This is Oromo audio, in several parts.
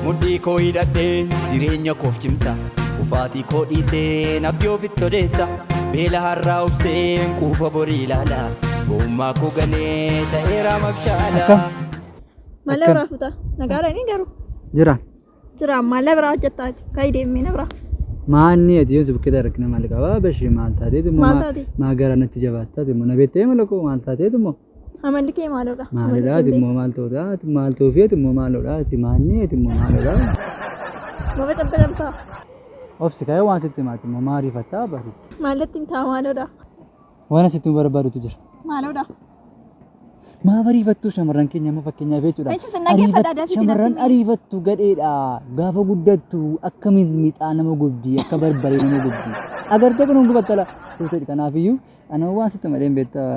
Mudhii koo hidhadhee jireenya koof cimsa ufaatii koo dhiisee nabdii ofitti odeessa beela har'aa obseen quufa borii ilaala gommaa koo galee ta'eera mabshaala. Malee biraa fuuta nagaadha inni garuu. Jira malee biraa hojjettaati ka'ii deemee na biraa. Maanni ati yoo bukkee dargina maal qabaa bashii maal taateetu maa gara natti jabaattaati immoo na beektee malakoo maal taateetu immoo. Amalli kee maalodha? Maalidhaati immoo maal ta'uudhaati maal ta'uufeeti immoo maalodhaati maanni ati immoo maalodha. Baba cabbatamtaa. Obsi ka'ee waan sitti himaati immoo maariifattaa bari. Maallatti himtaa maalodha? Waan asitti nu barbaadutu jira. Maalodha? Maa bariifattuu shamarran keenya amma fakkeenyaaf jechuudha. Eessi sinna geeffadhaa dafii shamarran ariifattu gadheedha gaafa guddattu akkamiin miixaa nama gubdii akka barbaree nama gubdii agartee kunuun gubattala suuteedha kanaafiyyuu ana waan sitti madeen beektaa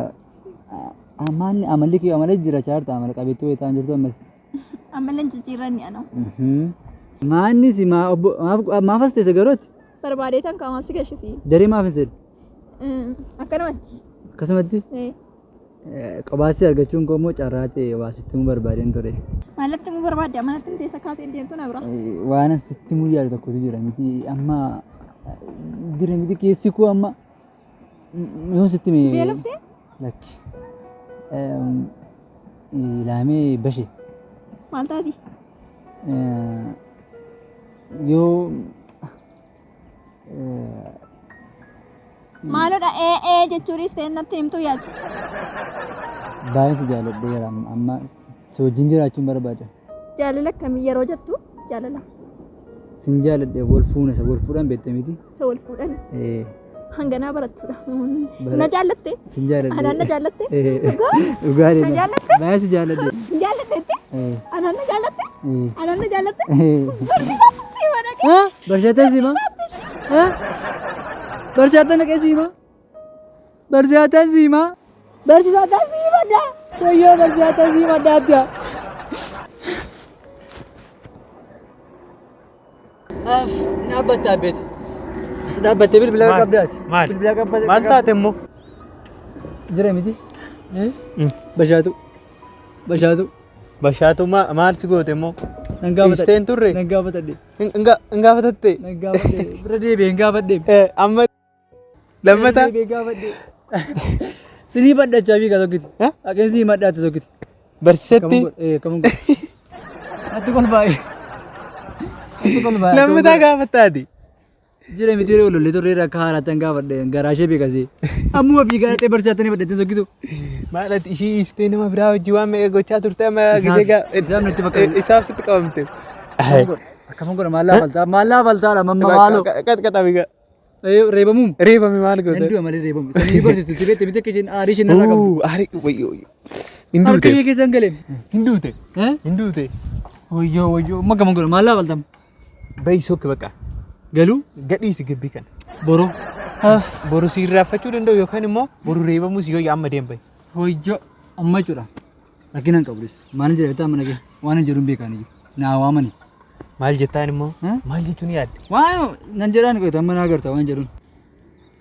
amalli kee amala jira chaarta amala qabeetti wayii ta'an jirtu ammas. Amalan jijjiirranni ana. Maanni si maaf as teesse garooti. Barbaadee tan qaamaa si gashisi. Daree maaf hin sedhu. Akkanumatti. Akkasumatti. Qabaatsi argachuun koo immoo carraatee waa sitti muu barbaadeen ture. Maalatti muu barbaadde amanatti hin teessa kaatee deemtu na bira. Waan sitti muu yaadu tokkotu jira miti amma jira miti keessi koo amma yoo sitti mee. Beeloftee? Lakki. Ilaamee bashee. Maal taati? Yoo maalodha jechuunis ta'e natti himtuu yaati. Baay'ee si jaaladheera amma si wajjin jiraachuun barbaada. Jaalala akkamii yeroo jettu jaalala? Sin jaaladhe wal fuudhan beekte miti? Isa wal fuudhan? Hanganaa barattudha. Na jaallatte? Sin jaaladhe. Anaan na jaallatte? Dhugaadhe. Na jaallatte? Baay'ee si jaaladhe. Sin jaallatte? Anaan na jaallatte? Anaan na jaallatte? Barsiisaa si wadhaqee? Barsiisaa si maa? Barsiisaa naqee si maa? Barsiisaa si maa? Barsiisaa si madda. Wayyoo barsiisaa si madda adda. Dhaabbataa beete. As dhaabbattee bilbila qabdaati. Maal? Bilbila qabbattee. Maal taate immoo? Jira miti. Bashaatu. Bashaatu maal si goote immoo? Nangaafatadhe. Isteen turre? Nangaafatadhe. Nangaafatadhe? Nangaafatadhe. Bira deebi'ee nagaafadhe. Amma lammataa? Deebi'ee gaafadhe. Sinii badhachaa fi tokkiti. Aqeensi madhaatti tokkiti. Barsiisatti? Kamuun godhe. Atti kolbaa'e. Lammataa gaafattaati? Jira miti olollee turre akka haaraatti gaafadhe garaashee beekasee. Ammuma fi gaarattee barsiisattanii badhattee tokkitu. Maalati ishii istee nama biraa wajji waan meeqa gochaa turte amma gisee isaaf sitti qabamte. Akkamiin godha maallaa faltaadha mamma maaloo. Qaxqaxa biga. Reebamuun. Reebame maal goote? Danduu malee reebamu. Sanii barsiistutti beekte miti akka isheen aarii isheen irraa qabdu. Aarii wayyoo. Harka ishee keessa hin galeen. Hinduute. Hinduute. Wayyoo amma akkamiin godha maallaa faltama. Bayi sokki bakka. Galuu. Gadhiisi gabbii kana. Boroo. Boru si irraanfachuu danda'u yookaan immoo boru reebamuu si yoo amma deembayi. Wayyoo amma jechuudha. Rakkina hin qabus. Maal jedhee bitaa mana kee waan hin jedhuun beekaniyyuu. Naa waamani. Maal jettaan immoo? Maal jechuun yaadde? Waan nan jedhaan qoyta amma naa agarta waan jedhuun.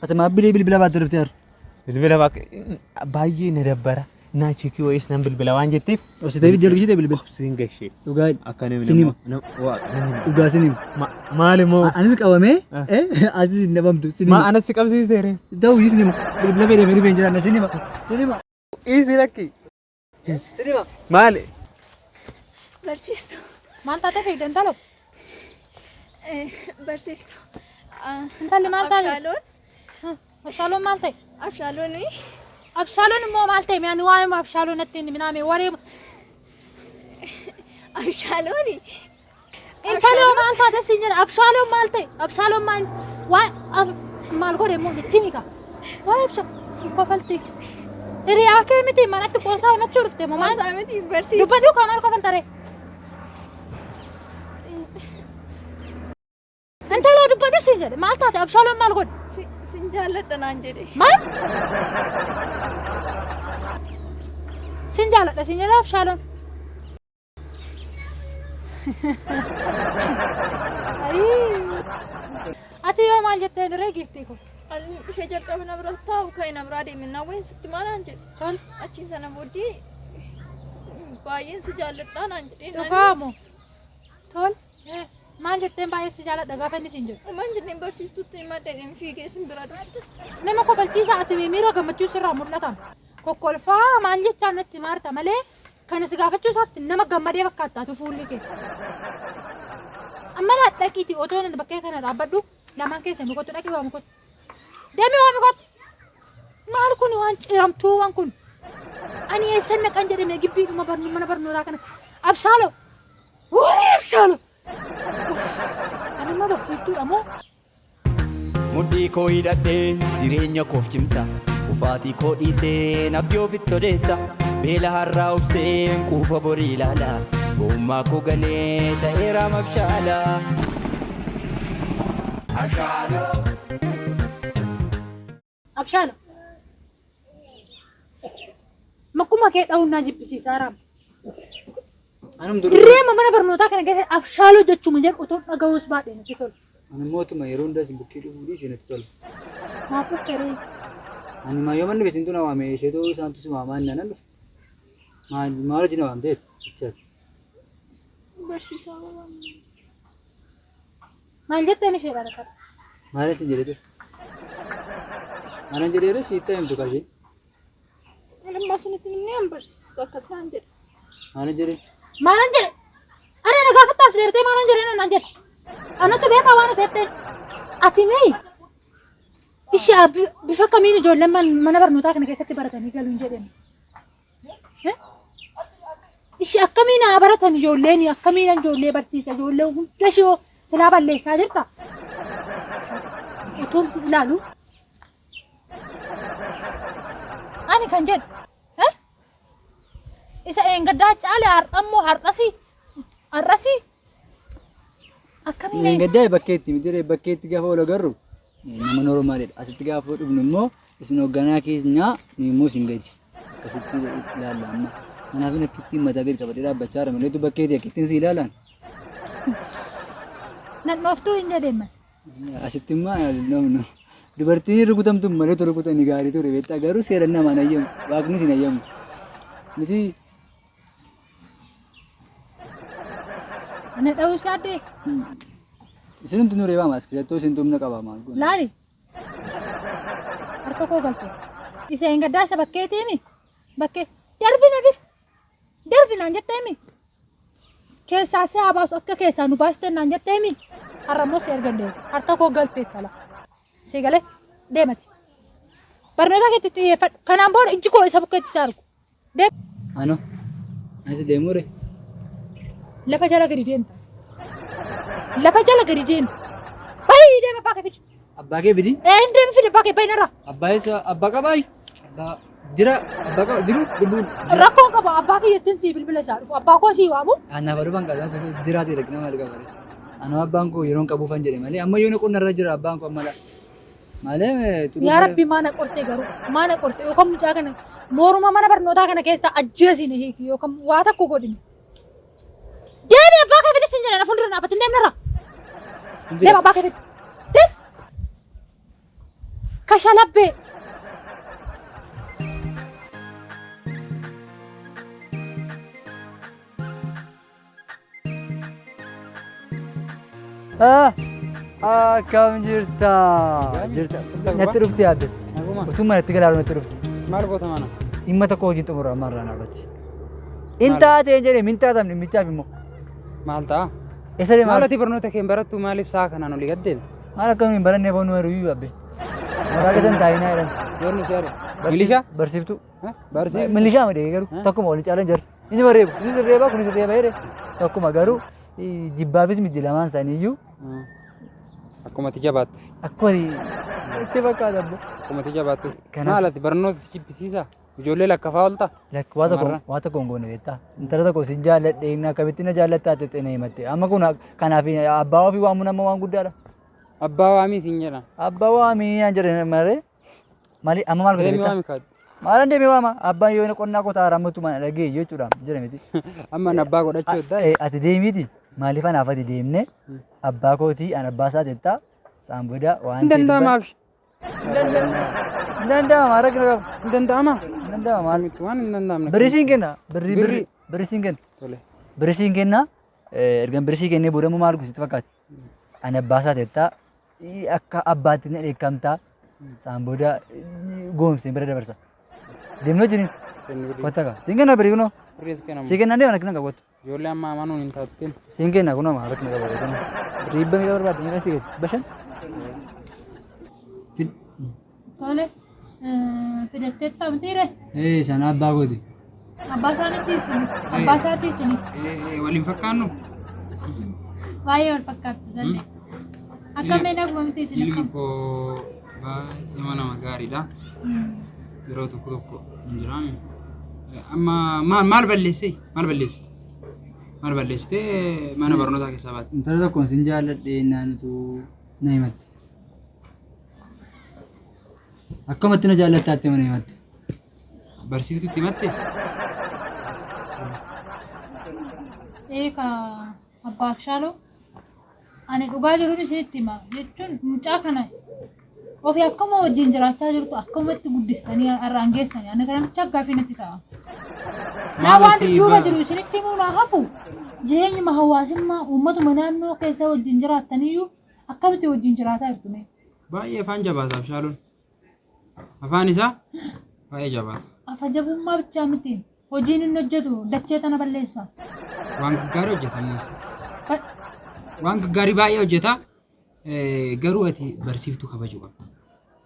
Ati maa bilbila baattee dhuftee jiru. Bilbila baay'ee na dabbara. Naa chiikii wayiis nan bilbila waan jetteef. Obsitee jalbisitee bilbila. Siin gashee. Dhugaa akkanuma sinima. Dhugaa sinima. Maal immoo? Anis qabamee atis hin dhabamtu sinima. Maa anas si qabsiiseere? Ta'u yi sinima. Bilbila fayyadamee dhufee hin jiraanne sinima. Sinima. Isi rakki. Sinima. Maali? Barsiistu. Maal taatee feegdan talo? Barsiistu. Intalli maal taate? Abshaaloon. Abshaaloon maal ta'e? Abshaalooni. Abshaaloon immoo maal ta'e? Mi'aan waa'ee abshaaloon natti hin minaame waree. Abshaalooni. Intalli maal taate siin jedha? Abshaaloon maal ta'e? Abshaaloon maal maal godhe immoo itti mika? Waa'ee abshaaloon kofalti. Hiriyaa kee miti manatti qoosaa himachuu dhufte moo maal? Qoosaa miti barsiistu. Dubbaduu kaa maal kofaltare? Intalli dubbaduu siin jedhe maal taate? Abshaaloon maal godhe? Sin jaalladha naan jedhe. Maal? Sin jaalladha siin jedhe Abshaaloon. Ati yoo maal jettee diree giftii kun? Ishee jalqaba na bira taa'u ka'e na biraa deeminaa wayin sitti maalaan jedhe. Tol. Achiin sana booddee baay'een si jaalladhaa naan jedhee naan Dhugaamoo. Tol. Maal jetteen baay'ee si jaalladha gaafa inni siin jedhu. Maan jenneen barsiistuutti himaa dhaqeen fiigee sin bira dhufte. Nama kofalchiisaa ati miira gammachuu sirraa mul'atan. Kokkolfaa maal jechaan natti maarta malee kan si gaafachuu isaatti nama gammadee fakkaataatu fuulli kee. Amma dhaqiitii otoo inni bakkee kana dhaabbadhu lamaan keessa mukottu dhaqi waa mukottu. Deemi waa mukottu. Maal kun waan ciramtuu waan kun. Ani eessan naqan jedhame gibbii mana barnootaa kana. Abshaaloo. Wani abshaaloo. Ani ma barsiistuudha moo? Mudhii koo hidhadhee jireenya koof cimsa ufaatii koo dhiisee nabdii ofitti odeessa beela har'aa obseen quufa borii ilaala gommaa koo galee ta'eera mabshaala. Abshaaloo. Makkuma kee dha'uun naa jibbisiisaa raama. Anam duru. Dirreema mana barnootaa kana keessatti abshaaloo jechuun jedhu otoo dhaga'uus baadhee natti tola. Ani mootuma yeroo hundaa isin bukkee dhufuu dhiisee natti tola. Maafuuf ta'ee. Ani maayyoo manni beesintu na waame isheetoo isaantu si waamaa inni anan dhufe. Maal hojii na waamteet? Ichaas. Barsiisaa waan. Maal jetteen ishee barakata? Maal isin jedhete? Maal jedheere siitta himtu kaashee? Alammaa sunitti inni an barsiistu akkas naan jedhe. Maal jedhe? Maalan jedhe? Ani na gaafattaas deebitee maalan jedhe naan jedhe? Anatu beekaa waan ta'eef ati mee ishee bifa kamiin ijoolleen mana barnootaa kana keessatti baratanii galuun jedhani? Ishee akkamiin haa baratan ijoolleen akkamiin ijoollee barsiisa ijoollee hunda ishee silaa balleessaa jirta? Otoon si ilaalu ani kan jedhu isa eengaddaa caale har'ammoo har'asii akkamiin Eengaddaa bakkeetti miti bakkeetti gaafa wal agarru nama normaalidha. Asitti gaafa dhufnu immoo isin hoogganaa keenyaa nu immoo isin gadi akkasitti ilaalla amma. Kanaaf inni akkittiin mataa gadi qabadee dhaabbachaa jira malee bakkeetti akkittiin si ilaalan. nan dhooftuu hin jedheemman. Asitti immoo dubartiin rukutamtu malee rukutan gaarii ture beektaa garuu seera namaan ayyamu waaqni sin ayyamu. Miti Ana dha'uu isaaddee isintu nu reebaa maas keessattuu isintu humna qabaa maal kun. laali harka koo galte isa eengaddaa isa bakkeetiimi bakkee darbinaan jetteemi keessaa si haa baasu akka keessaa nu baasteen naan jetteemi har'ammoo si ergallee harka koo galtee tala si galee deemati barnoota keetti xiyyeeffadhu kanaan booda ijji koo isa bukkeetti si argu deem Ano asi deemure lafa jala gadi deemta lafa jala gadi deemta bayi deema abbaa kee fidi abbaa kee bidi hin deemi fidi abbaa kee bayi narraa abbaa isa abbaa qabaay abbaa jira abbaa qaba jiru dubbuun rakkoon qaba abbaa kee jettiin si bilbila isaa dhufu abbaa koo si waamu anaaf aduu kan jiraate dhaqna maal qabare ana abbaan koo yeroon qabuufan jedhe malee amma yoona qonna irra jira abbaan koo mala malee yaa rabbi maana qortee garuu maana qortee yookaan mucaa kana mooruma mana barnootaa kana keessa ajjeesine hiiki yookaan waa takko godhine deemi abbaa kee fidi siin jedhana fuuldura dhaabbatin deemnarra deema abbaa kee fidi deem kashalabbee akkam jirta natti dhufti yaadde utuma natti galaalu natti dhufti Maal goota mana? dhimma tokko hojiin xumura marraa dhaabatti intaateen jedhe mintaatam dhimmichaaf immoo Maal ta'a? isa deemaa Maalati barnoota kee barattu maaliif sa'a kanaan olii gaddeema? maal akkamiin barannee foon nu hiriyuu abbe maraa keessan taa'inaa jedhan Yoon nu shaare. Milishaa? barsiiftu Barsiif. milishaa madee garuu tokkuma waliin caalan jira inni bareebu kunis irreebaa kunis irreebaa jedhe tokkuma garuu jibbaafis miti lamaan isaanii iyyuu Akkuma ati jabaattu. akkuma itti fakkaata abbo Akkuma ati jabaattu. Kanaaf- Maalati barnoota si jibbisiisa? Ijoollee lakkafaa oolta? lakki waa tokko hin goone beektaa intala tokko sin jaalladhe inni akkamitti na jaallattaa jettee na himatte amma kun kanaaf abbaa ofii waamuun amma waan guddaadha Abbaa waamii siin jedhan. abbaa waamii aan jedhe malee maali amma maal godhe Deemi beektaa waami kaadhu. maalan deemee waama abbaan yoo qonnaa qotaa rammatu mana dhagee jechuudha jira miti Amma abbaa godhachuu eddaa. ati deemiti maaliif anaaf ati deemne abbaa kootii an abbaa isaa jettaa saan booda waan Hin danda'amaaf. hin danda'ama rakkina qaba Hin danda'ama. hin danda'ama maal Waan hin danda'amne. birrii siin kenna birrii birrii Birisiin kenna. Tole. Birisiin kenna. Ergan birisii kennee boodamu maal gusitti fakkaata? Ani abbaa isaa teettaa akka abbaatti ni dheekkamtaa. Saan booda goomsee bira dabarsa. Deemnoo jiniin. Kotta kaa. Siin kenna birii kunoo. Siin kenna deeman akka na qabatu. Ijoollee amma amanuun hin taatu kenna. Siin kenna kunoo maa harka na qabatu kunoo. Riibba miidha barbaadde ni kasi gadi. Bashan. Tole. Fidatteetta mitiire. Sana abbaa gooti. Abbaa isaaniitti isini. Abbaa isaatti isini. Waliin fakkaannu. Baay'ee wal fakkaatti sallee. Akkamiin akkuma miti isini. Ilmi koo baay'ee nama gaariidha. Yeroo tokko tokko hin jiraanne. Amma maal balleessee? Maal balleessite? Maal balleessitee mana barnootaa keessaa baate? Intala tokkoon sin jaalladhee naanitu na himatte. Akkamatti na jaallattaatti mana himatte? Barsiiftutti himatte? Eeka abbaa Abshaaloo ani dhugaa jiruun isinitti hima jechuun mucaa kana ofii akkuma wajjin jiraachaa jirtu akkumatti guddistanii har'aan geessanii ani kana mucaa gaaffii natti ta'a. Naa waan duuba jiru isinitti himuu naa hafu jireenyuma hawaasummaa uummatuma naannoo keessa wajjin jiraattaniyyuu akkamitti wajjin jiraataa jirtu mee? Baay'ee afaan jabaata Abshaaloon. Afaan isaa baay'ee jabaata. Afaan jabummaa bichaa miti hojiin inni hojjetu dachee tana balleessa. Waan gaggaarii hojjeta muus. Waan gaggaarii baay'ee hojjeta. Garuu ati barsiiftuu kabajuu qabda.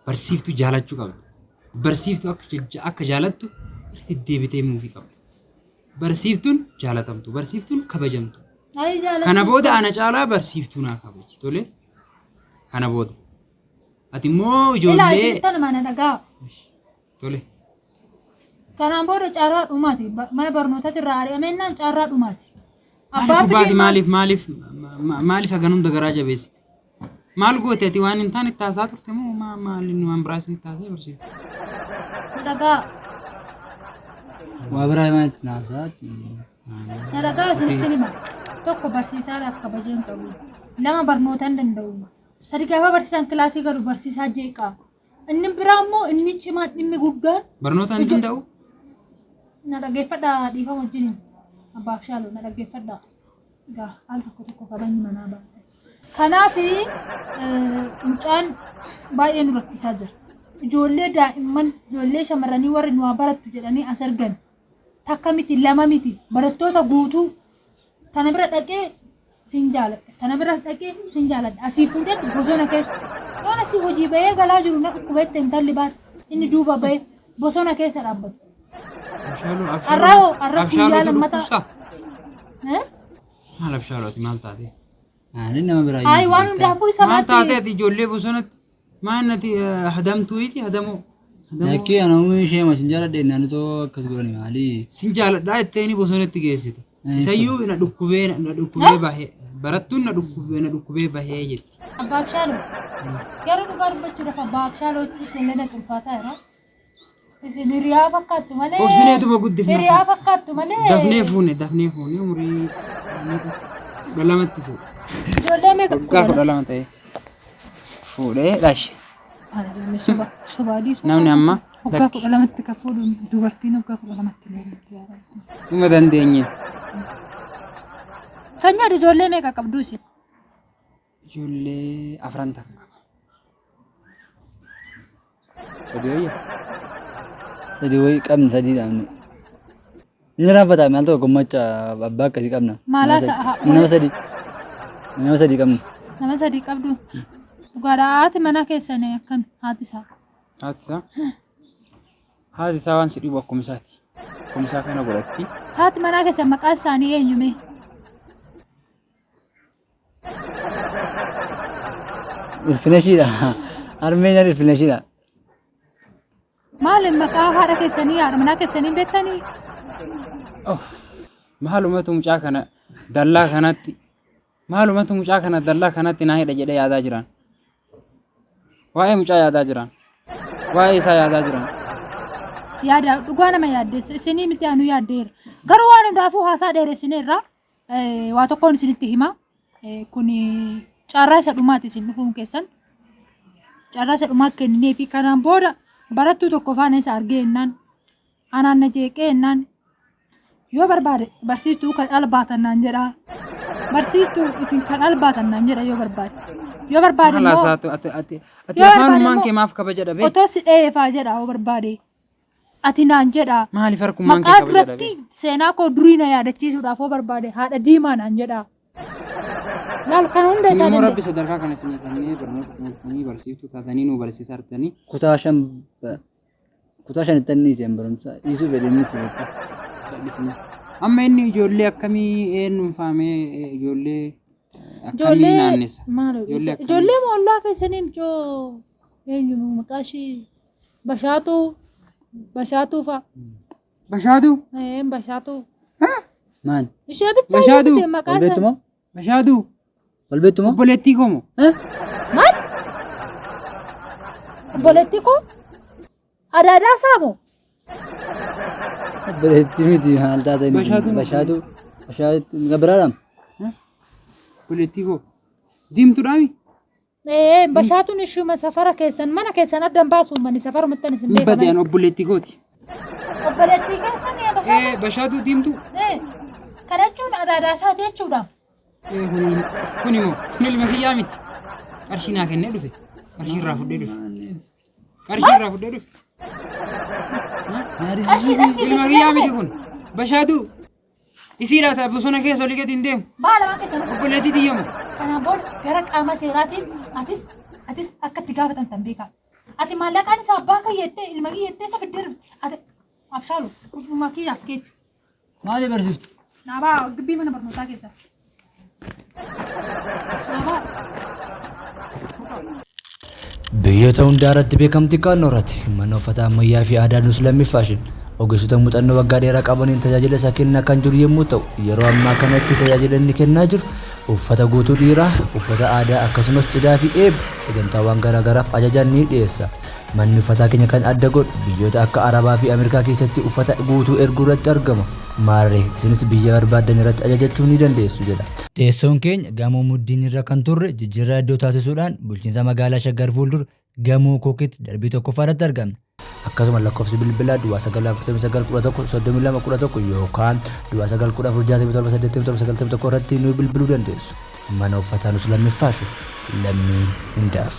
Barsiiftuu jaalachuu qabda. Barsiiftuu akka jaalattu itti deebitee muufii qabda. Barsiiftuun jaalatamtu. Barsiiftuun kabajamtu. Kana booda ana caalaa barsiiftuu naa kabaji. Tole. Kana booda. Ati immoo ijoollee. Ilaa isin tana mana dhagaa. Tole. Kanaan booda carraa dhumaati. Mana barnootaatti irraa ari'amennaan carraa dhumaati. Maaliif hagan hunda garaa jabeessite? Maal goote ati waan hin taane taasaa turte moo maaliin waan biraas taasee barsiifte? Dhagaa. Waa biraa maalitti naasaatti? Dhagaa isinitti hima. Tokko barsiisaadhaaf kabajeen qabu. Lama barnoota hin danda'u. Sadi gaafa barsiisaan kilaasii galu barsiisaa jeeqaa. Inni biraa immoo inni cimaa dhimmi guddaan. Barnoota hin danda'u? Na dhaggeeffadhaa dhiifama wajjin. Abbaa Abshaaloo na dhaggeeffadhaa. Egaa al tokko kabajni manaa baate. Kanaaf mucaan baay'ee nu rakkisaa jira. Ijoollee daa'imman ijoollee shamarranii warri nu barattu jedhanii as argan. Takka miti lama miti barattoota guutuu tana bira dhaqee sin jaaladha. Tana bira dhaqee sin jaaladha. Asii fuudhee bosona keessa. Yoon asii hojii bahee galaa jiru na dhukkubeette intalli baate inni duuba bahee bosona keessa dhaabbatu. Abshaaloo lammataa. Maal Abshaalooti maal taate? Ani nama biraa. Ay waan hundaafuu isa maal taate ati ijoollee bosonatti maal ati hadamtuuti hadamoo? Lakkii anamu ishee masin jaaladhe naannoo akkas godhani maali? Sin jaaladhaa itteeni bosonatti geessite. Isayyuu na dhukkubee bahee barattuun na dhukkubee bahee jetti. Abbaa Abshaaloo garuu dhugaa dubbachuudhaaf Abbaa Abshaaloo jechuun illee ulfaataa jira. Isin hiriyaa fakkaattu malee. Obsineetuma guddifna. Hiriyaa fakkaattu malee. Dafnee fuune umurii dhalamatti fuudhe. Ijoollee meeqa? Gaafa dhalama ta'e fuudhee dhashe. Namni amma waggaa 12tti kan fuudhu dubartiin waggaa 12tti dhuma dandeenye. Kan nyaatu ijoollee meeqa qabdu isin? Ijoollee 4 ta'a. Sadii wayya. Sadii wayii qabna sadii dhaabne. Inni raaffataa maal ta'u gommacha abbaa akkasii qabna. Nama sadii qabna. Nama sadii qabdu. Dhugaadhaa haati mana keessanii akkami haati isaa? Haati isaa waan si dhibu akkuma isaati. Akkuma isaa kana godhatti. Haati manaa keessan maqaan isaanii eenyume? Ilfineshiidha. Armeenyaan ilfineshiidha. Maali maqaa haadha keessanii haadha manaa keessanii beektanii? Maalumatu mucaa kana dallaa kanatti naa hidha jedhee yaadaa jiran. Waa'ee mucaa yaadaa jiran. Waa'ee isaa yaadaa jiran. Yaada dhugaa nama yaaddeessa isinii miti anu yaaddeera. Garuu waan hundaafuu haasaa dheeressineerra waa tokkoon isinitti hima. Kun carraa isa dhumaati isin dhufuun keessan. Carraa isa dhumaa kenninee fi kanaan booda barattuu tokko faana isa argee jennaan anaan na jeeqee jennaan yoo barbaade barsiistuu kan albaatan naan jedha. Barsiistuu isin kan albaatan naan jedha yoo barbaade. Yoo barbaade Haala immoo isaatu ati afaanumaan kee maaf kabaja dhabe? otoo si dheefaa jedha yoo barbaade. Ati naan jedha. Maaliif harkummaan kee Maqaa kabaja dhabe? duratti seenaa koo durii na yaadachiisuudhaaf yoo barbaade haadha diimaa naan jedha. Laal kan hunda isaa Sinimmoo danda'e. rabbi sadarkaa kana isin kennee barnoota xumurtanii barsiiftuu taatanii nu barsiisaa jirtanii. kutaa shanittanni isheen barumsa dhiisuu fedhinni sibitta. Callisima. Amma inni ijoollee akkamii eenyuunfaamee ijoollee akkamii naannessa? Ijoollee moollaa keessanii mucoo eenyu maqaa ishee Bashaatuu fa'a. Bashaaduu? Bashaatuu. Maan? Ishee bichaa Bashaaduu. maqaa isaa. Walbeettumoo? Bashaaduu? Walbeettumoo? Obboleettii koomo? Maal? Obboleettii koo? Adaadaa saamoo? Obboleettii miti maal taatanii? Bashaaduu. Bashaaduu gabiraadhaam? Obboleettii koo? Diimtuudhaami? Bashaatuun ishuma safara keessan mana keessan addan baasuun mani safara muttan isin Hin beekaman. badeen obboleettii kooti. Obboleettii keessan Bashaatuun. Bashaaduu diimtuu? Kana jechuun adaadaa isaati jechuudha. Kun ilma kiyyaa miti. Qarshii naa kennee dhufe. Qarshii irraa fudhee dhufe. Ilma kiyyaa miti kun. Bashaaduu. Isiidhaa ta'a bosona keessa olii gadi hin deemu. Baala waan keessan Obboleettii xiyyamu. kanaan booda gara qaama seeraatiin atis akka itti gaafatamtan beekaa. Ati maallaqaan isaa abbaa kiyyettee ilma kiyyettee isa fiddee dhufte. Ati abshaalu ilma kiyyaaf keeti. Maali barsiiftu? Naabaa gibbii mana barnootaa keessa. Naabaa. Biyyoota hundaa irratti beekamtii kan horate mana uffata ammayyaa fi aadaa nus lammifaashin ogeessota muuxannoo waggaa dheeraa qabaniin tajaajila isaa kennaa kan jiru yommuu ta'u yeroo ammaa kanatti tajaajila inni kennaa jiru uffata guutuu dhiiraa, uffata aadaa akkasumas cidhaa fi eebba sagantaawwan garaagaraaf ajajaan ni dhiyeessa. Manni uffataa keenya kan adda godhu biyyoota akka Arabaa fi Ameerikaa keessatti uffata guutuu erguu irratti argama. Maarree isinis biyya barbaadan irratti ajajachuu ni dandeessu jedha. Teessoon keenya gamoo muddiin irra kan turre jijjiirraa iddoo taasisuudhaan bulchiinsa magaalaa Shaggar fuuldura gamoo kookitti darbii tokkoffaa irratti argamna. Akkasuma lakkoofsi bilbilaa 949113211 yookaan 914678791 irratti nu bilbiluu dandeessu. Mana uffataa nus lammifaashu lammii hundaaf.